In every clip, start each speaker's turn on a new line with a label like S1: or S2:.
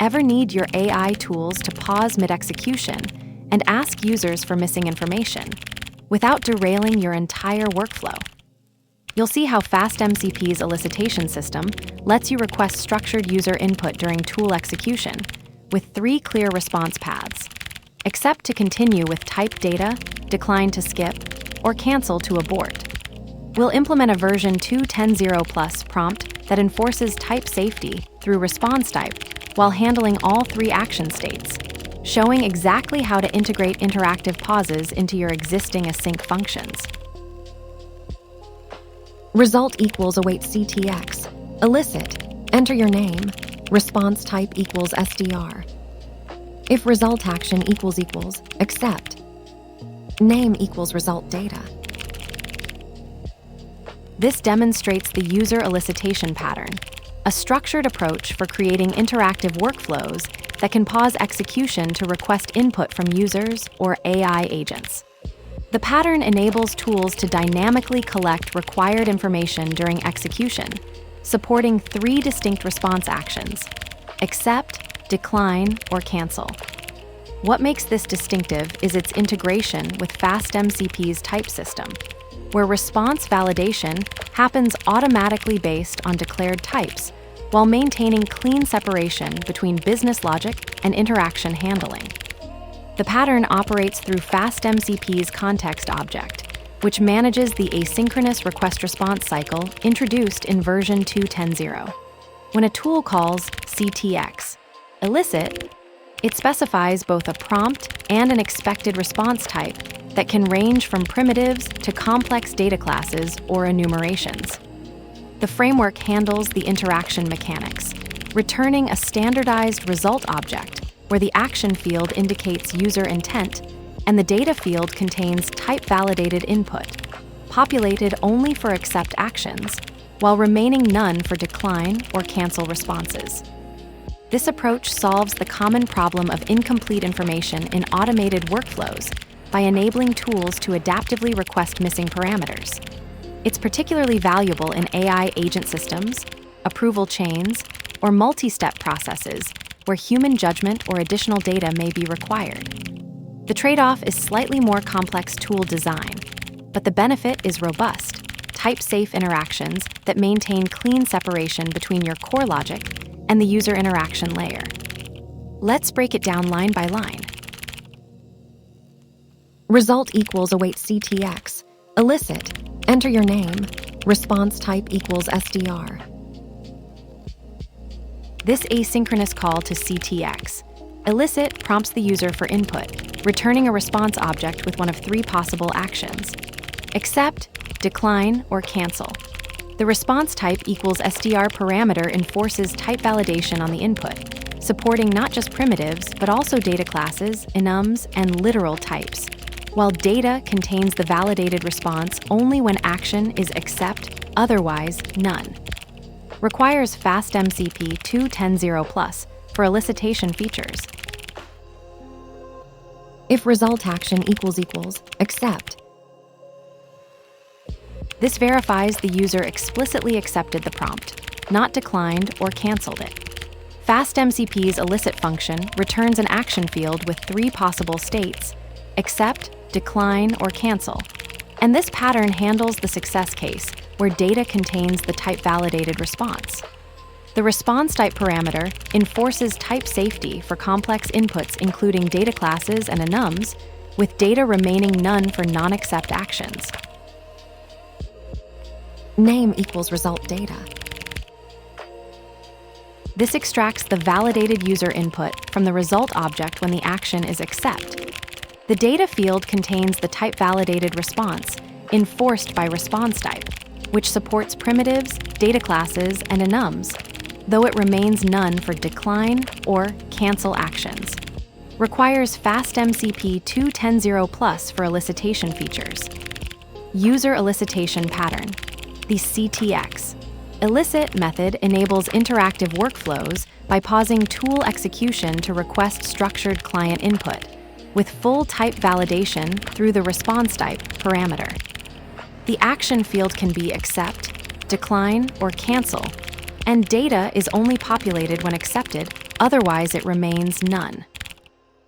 S1: Ever need your AI tools to pause mid-execution and ask users for missing information without derailing your entire workflow? You'll see how FastMCP's elicitation system lets you request structured user input during tool execution with 3 clear response paths: accept to continue with type data, decline to skip, or cancel to abort. We'll implement a version 2.10 plus prompt that enforces type safety through response type while handling all 3 action states, showing exactly how to integrate interactive pauses into your existing async functions. Result equals await ctx. Elicit. Enter your name. Response type equals SDR. If result action equals accept. Name equals result data. This demonstrates the user elicitation pattern, a structured approach for creating interactive workflows that can pause execution to request input from users or AI agents. The pattern enables tools to dynamically collect required information during execution, supporting 3 distinct response actions: accept, decline, or cancel. What makes this distinctive is its integration with FastMCP's type system, where response validation happens automatically based on declared types, while maintaining clean separation between business logic and interaction handling. The pattern operates through FastMCP's context object, which manages the asynchronous request-response cycle introduced in version 2.10. When a tool calls ctx.elicit, it specifies both a prompt and an expected response type that can range from primitives to complex data classes or enumerations. The framework handles the interaction mechanics, returning a standardized result object where the action field indicates user intent and the data field contains type-validated input, populated only for accept actions, while remaining none for decline or cancel responses. This approach solves the common problem of incomplete information in automated workflows by enabling tools to adaptively request missing parameters. It's particularly valuable in AI agent systems, approval chains, or multi-step processes where human judgment or additional data may be required. The trade-off is slightly more complex tool design, but the benefit is robust, type-safe interactions that maintain clean separation between your core logic and the user interaction layer. Let's break it down line by line. Result equals await ctx. Elicit. Enter your name. Response type equals SDR. This asynchronous call to ctx.elicit prompts the user for input, returning a response object with one of 3 possible actions: accept, decline, or cancel. The response type equals SDR parameter enforces type validation on the input, supporting not just primitives, but also data classes, enums, and literal types, while data contains the validated response only when action is accept, otherwise none. Requires FastMCP 2.10 plus for elicitation features. If result action equals accept. This verifies the user explicitly accepted the prompt, not declined or canceled it. FastMCP's elicit function returns an action field with 3 possible states: accept, decline, or cancel. And this pattern handles the success case where data contains the type-validated response. The response type parameter enforces type safety for complex inputs including data classes and enums, with data remaining none for non-accept actions. Name equals result data. This extracts the validated user input from the result object when the action is accept. The data field contains the type-validated response enforced by response type, which supports primitives, data classes, and enums, though it remains none for decline or cancel actions. Requires FastMCP 2.10 plus for elicitation features. User elicitation pattern. The ctx.elicit method enables interactive workflows by pausing tool execution to request structured client input, with full type validation through the response type parameter. The action field can be accept, decline, or cancel, and data is only populated when accepted, Otherwise, it remains none.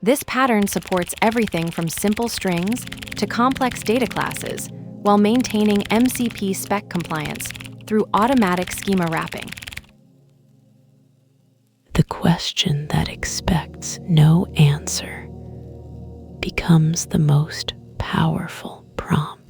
S1: This pattern supports everything from simple strings to complex data classes while maintaining MCP spec compliance through automatic schema wrapping.
S2: The question that expects no answer becomes the most powerful prompt.